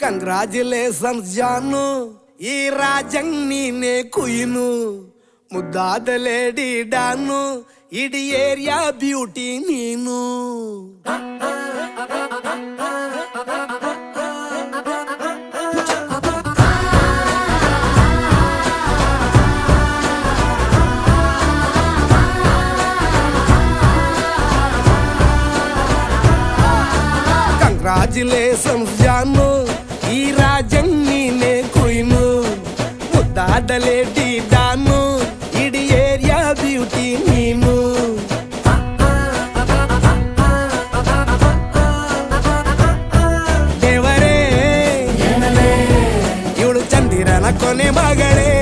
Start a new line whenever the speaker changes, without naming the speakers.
Congratulations ಜಾನು, ಈ ರಾಜಂಗ್ ನೀನೆ ಕುಯ್ನು, ಮುದ್ದಾದ ಲೇಡಿ ಡಾನು, ಇಡೀ ಏರಿಯಾ ಬ್ಯೂಟಿ ನೀನು. ಕಂಗ್ರಾಚುಲೇಷನ್ಸ್ ಜಾನು, ಈ ರಾಜಂಗ್ ನೀನೆ ಕುಯ್ನು, ಮುದ್ದಾದ ಲೇಡಿ ಡಾನು, ಇಡೀ ಏರಿಯಾ ಬ್ಯೂಟಿ ನೀನು. ದೇವರೇ ಇವಳು ಚಂದಿರನ ಕೊನೆ ಮಗಳೇ,